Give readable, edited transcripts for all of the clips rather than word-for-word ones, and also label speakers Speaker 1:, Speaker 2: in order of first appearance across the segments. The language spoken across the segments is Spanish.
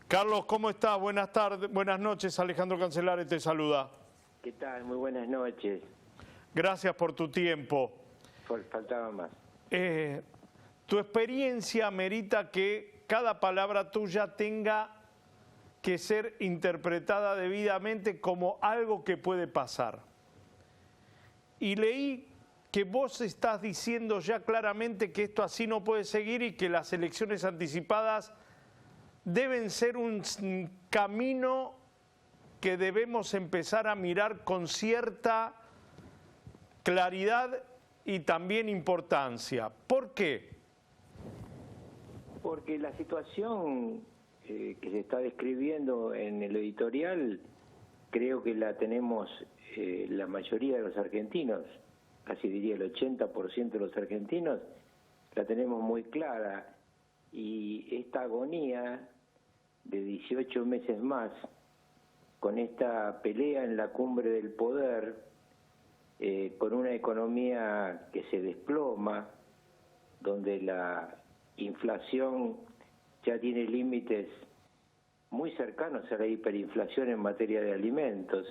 Speaker 1: Carlos, ¿cómo estás? Buenas tardes, buenas noches. Alejandro Cancelare te saluda.
Speaker 2: ¿Qué tal? Muy buenas noches.
Speaker 1: Gracias por tu tiempo.
Speaker 2: Faltaba más.
Speaker 1: Tu experiencia merita que cada palabra tuya tenga que ser interpretada debidamente como algo que puede pasar. Y leí que vos estás diciendo ya claramente que esto así no puede seguir y que las elecciones anticipadas deben ser un camino que debemos empezar a mirar con cierta claridad y también importancia. ¿Por qué?
Speaker 2: Porque la situación que se está describiendo en el editorial creo que la tenemos la mayoría de los argentinos, casi diría el 80% de los argentinos, la tenemos muy clara. Y esta agonía de 18 meses más, con esta pelea en la cumbre del poder, con una economía que se desploma, donde la inflación ya tiene límites muy cercanos a la hiperinflación en materia de alimentos.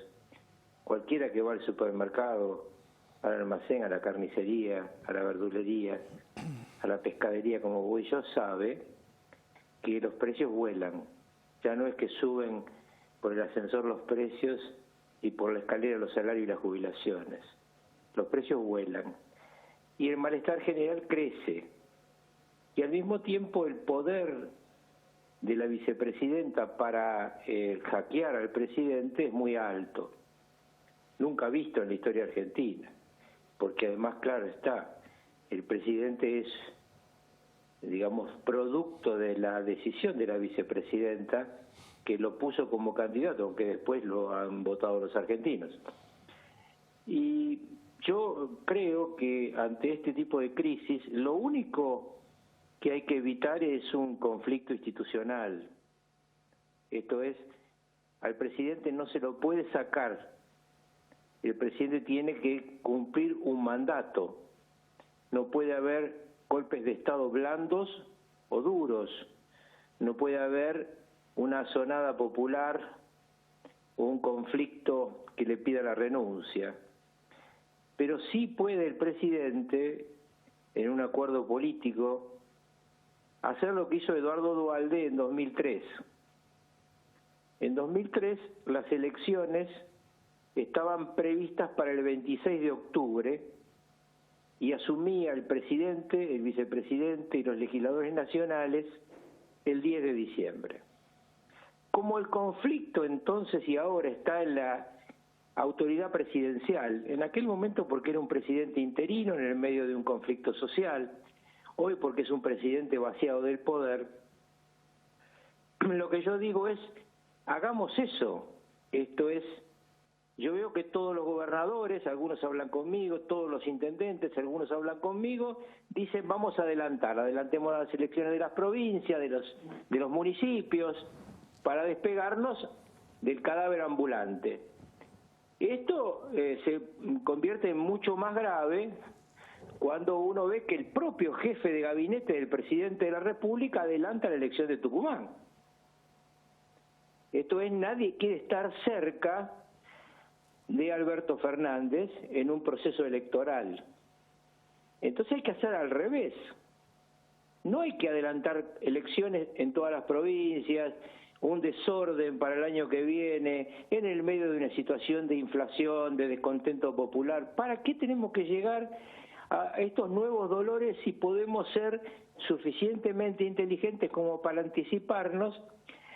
Speaker 2: Cualquiera que va al supermercado, al almacén, a la carnicería, a la verdulería, a la pescadería, como voy yo, sabe que los precios vuelan. Ya no es que suben por el ascensor los precios y por la escalera los salarios y las jubilaciones. Los precios vuelan. Y el malestar general crece. Y al mismo tiempo el poder de la vicepresidenta para hackear al presidente es muy alto. Nunca visto en la historia argentina. Porque además, claro está, el presidente es, digamos, producto de la decisión de la vicepresidenta que lo puso como candidato, aunque después lo han votado los argentinos. Y yo creo que ante este tipo de crisis, lo único que hay que evitar es un conflicto institucional. Esto es, al presidente no se lo puede sacar. El presidente tiene que cumplir un mandato. No puede haber golpes de Estado blandos o duros. No puede haber una asonada popular o un conflicto que le pida la renuncia. Pero sí puede el presidente, en un acuerdo político, hacer lo que hizo Eduardo Duhalde en 2003. En 2003 las elecciones estaban previstas para el 26 de octubre y asumía el presidente, el vicepresidente y los legisladores nacionales el 10 de diciembre. Como el conflicto entonces y ahora está en la autoridad presidencial, en aquel momento porque era un presidente interino en el medio de un conflicto social, hoy porque es un presidente vaciado del poder, lo que yo digo es, hagamos eso. Esto es, yo veo que todos los gobernadores, algunos hablan conmigo, todos los intendentes, algunos hablan conmigo, dicen vamos a adelantar, adelantemos las elecciones de las provincias, de los municipios, para despegarnos del cadáver ambulante. Esto se convierte en mucho más grave cuando uno ve que el propio jefe de gabinete del presidente de la República adelanta la elección de Tucumán. Esto es, nadie quiere estar cerca de Alberto Fernández en un proceso electoral. Entonces hay que hacer al revés. No hay que adelantar elecciones en todas las provincias, un desorden para el año que viene, en el medio de una situación de inflación, de descontento popular. ¿Para qué tenemos que llegar a estos nuevos dolores si podemos ser suficientemente inteligentes como para anticiparnos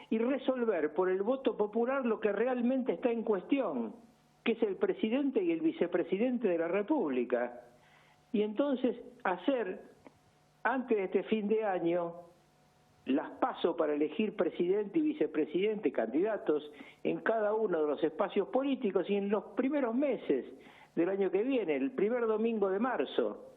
Speaker 2: y resolver por el voto popular lo que realmente está en cuestión, que es el presidente y el vicepresidente de la República? Y entonces hacer, antes de este fin de año, las PASO para elegir presidente y vicepresidente, candidatos en cada uno de los espacios políticos y en los primeros meses del año que viene, el primer domingo de marzo,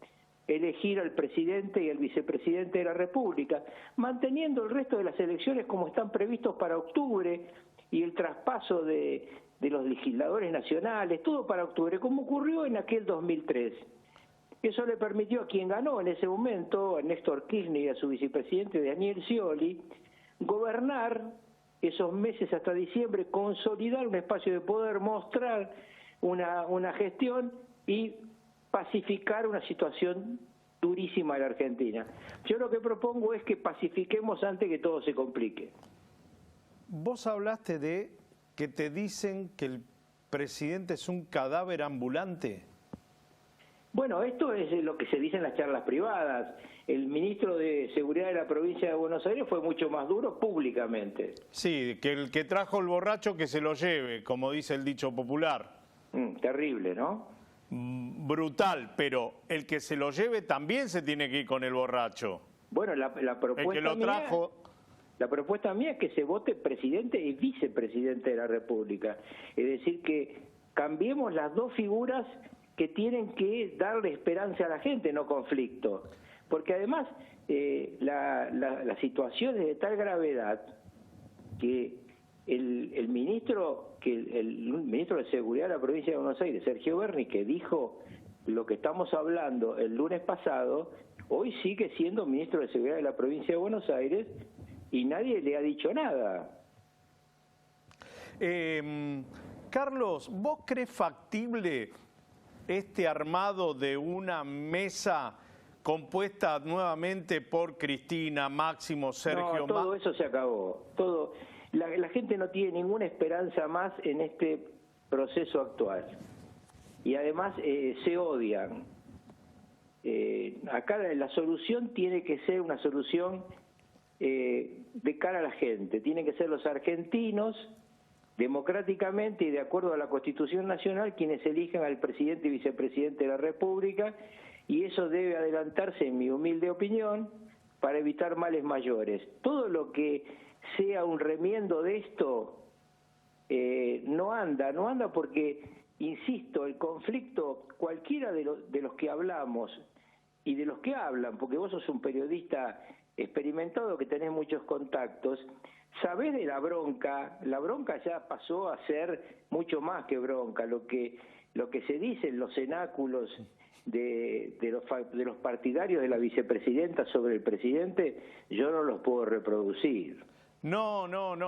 Speaker 2: elegir al presidente y al vicepresidente de la República, manteniendo el resto de las elecciones como están previstos para octubre y el traspaso de los legisladores nacionales, todo para octubre, como ocurrió en aquel 2003. Eso le permitió a quien ganó en ese momento, a Néstor Kirchner y a su vicepresidente Daniel Scioli, gobernar esos meses hasta diciembre, consolidar un espacio de poder, mostrar una gestión y pacificar una situación durísima de la Argentina. Yo lo que propongo es que pacifiquemos antes que todo se complique.
Speaker 1: Vos hablaste de que te dicen que el presidente es un cadáver ambulante.
Speaker 2: Bueno, esto es lo que se dice en las charlas privadas. El ministro de Seguridad de la provincia de Buenos Aires fue mucho más duro públicamente.
Speaker 1: Sí, que el que trajo el borracho que se lo lleve, como dice el dicho popular.
Speaker 2: Terrible, ¿no?
Speaker 1: Brutal, pero el que se lo lleve también se tiene que ir con el borracho.
Speaker 2: Bueno, la propuesta
Speaker 1: el que lo trajo...
Speaker 2: La propuesta mía es que se vote presidente y vicepresidente de la República. Es decir, que cambiemos las dos figuras que tienen que darle esperanza a la gente, no conflicto. Porque además la situación es de tal gravedad que el ministro de Seguridad de la provincia de Buenos Aires, Sergio Berni, que dijo lo que estamos hablando el lunes pasado, hoy sigue siendo ministro de Seguridad de la provincia de Buenos Aires y nadie le ha dicho nada.
Speaker 1: Carlos, ¿vos crees factible este armado de una mesa compuesta nuevamente por Cristina, Máximo, Sergio?
Speaker 2: No, todo eso se acabó. La gente no tiene ninguna esperanza más en este proceso actual. Y además se odian. Acá la solución tiene que ser una solución de cara a la gente. Tienen que ser los argentinos, democráticamente y de acuerdo a la Constitución Nacional, quienes elijan al presidente y vicepresidente de la República, y eso debe adelantarse, en mi humilde opinión, para evitar males mayores. Todo lo que sea un remiendo de esto no anda porque, insisto, el conflicto, cualquiera de los que hablamos y de los que hablan, porque vos sos un periodista experimentado que tenés muchos contactos, sabés de la bronca ya pasó a ser mucho más que bronca, lo que se dice en los cenáculos de los partidarios de la vicepresidenta sobre el presidente, yo no los puedo reproducir.
Speaker 1: No,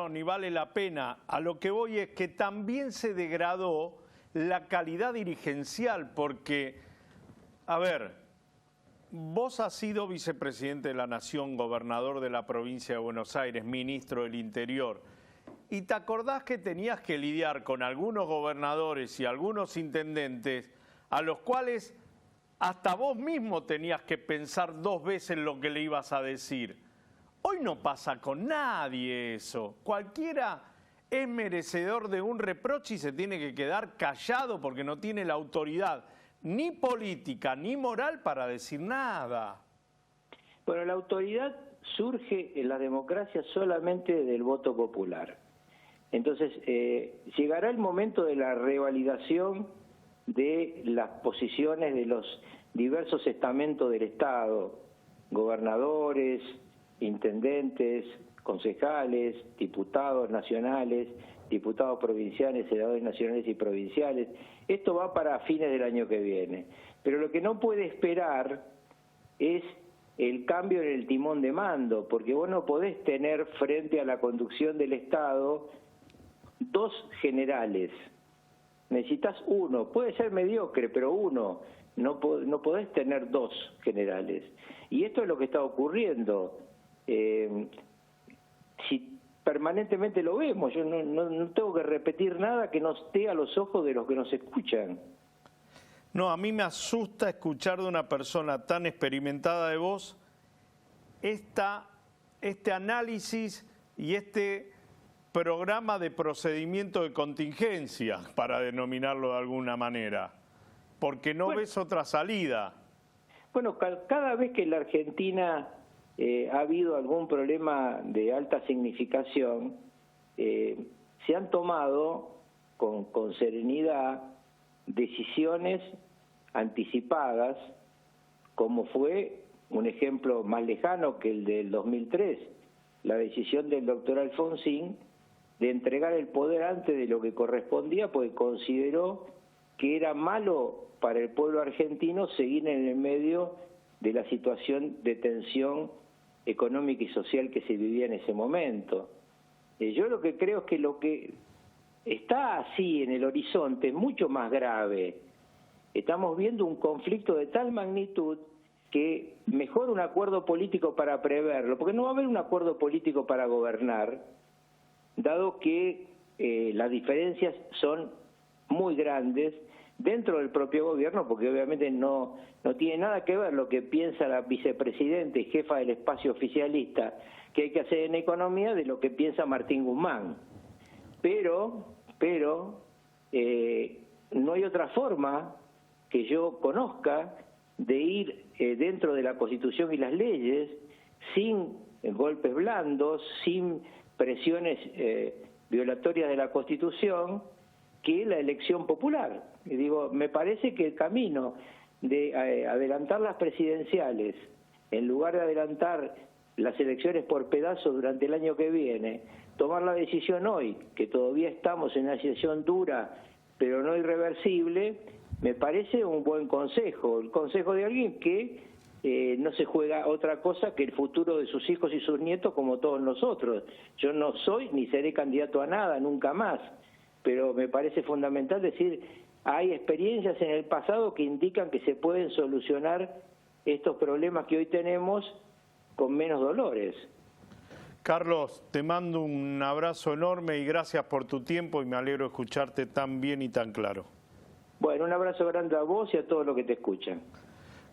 Speaker 1: ni vale la pena. A lo que voy es que también se degradó la calidad dirigencial, porque, a ver, vos has sido vicepresidente de la Nación, gobernador de la provincia de Buenos Aires, ministro del Interior, y te acordás que tenías que lidiar con algunos gobernadores y algunos intendentes a los cuales hasta vos mismo tenías que pensar dos veces lo que le ibas a decir. Hoy no pasa con nadie eso. Cualquiera es merecedor de un reproche y se tiene que quedar callado porque no tiene la autoridad ni política ni moral para decir nada.
Speaker 2: Bueno, la autoridad surge en la democracia solamente del voto popular. Entonces, llegará el momento de la revalidación de las posiciones de los diversos estamentos del Estado, gobernadores, intendentes, concejales, diputados nacionales, diputados provinciales, senadores nacionales y provinciales. Esto va para fines del año que viene. Pero lo que no puede esperar es el cambio en el timón de mando, porque vos no podés tener frente a la conducción del Estado dos generales. Necesitas uno, puede ser mediocre, pero uno. No podés tener dos generales. Y esto es lo que está ocurriendo. Si permanentemente lo vemos, yo no tengo que repetir nada que no esté a los ojos de los que nos escuchan.
Speaker 1: No, a mí me asusta escuchar de una persona tan experimentada de vos este análisis y este programa de procedimiento de contingencia, para denominarlo de alguna manera, porque no ves otra salida. Bueno,
Speaker 2: cada vez que en la Argentina ha habido algún problema de alta significación, se han tomado con serenidad decisiones anticipadas, como fue un ejemplo más lejano que el del 2003, la decisión del doctor Alfonsín de entregar el poder antes de lo que correspondía, porque consideró que era malo para el pueblo argentino seguir en el medio de la situación de tensión económica y social que se vivía en ese momento. Yo lo que creo es que lo que está así en el horizonte es mucho más grave. Estamos viendo un conflicto de tal magnitud que mejor un acuerdo político para preverlo, porque no va a haber un acuerdo político para gobernar, dado que las diferencias son muy grandes dentro del propio gobierno, porque obviamente no tiene nada que ver lo que piensa la vicepresidenta y jefa del espacio oficialista que hay que hacer en economía de lo que piensa Martín Guzmán. Pero no hay otra forma que yo conozca de ir dentro de la Constitución y las leyes sin golpes blandos, sin presiones violatorias de la Constitución, que la elección popular. Y digo, me parece que el camino de adelantar las presidenciales, en lugar de adelantar las elecciones por pedazos durante el año que viene, tomar la decisión hoy, que todavía estamos en una situación dura, pero no irreversible, me parece un buen consejo, el consejo de alguien que no se juega otra cosa que el futuro de sus hijos y sus nietos como todos nosotros. Yo no soy ni seré candidato a nada, nunca más, pero me parece fundamental decir, hay experiencias en el pasado que indican que se pueden solucionar estos problemas que hoy tenemos con menos dolores.
Speaker 1: Carlos, te mando un abrazo enorme y gracias por tu tiempo y me alegro de escucharte tan bien y tan claro.
Speaker 2: Bueno, un abrazo grande a vos y a todos los que te escuchan.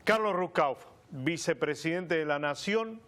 Speaker 1: Carlos Ruskauf, vicepresidente de la Nación,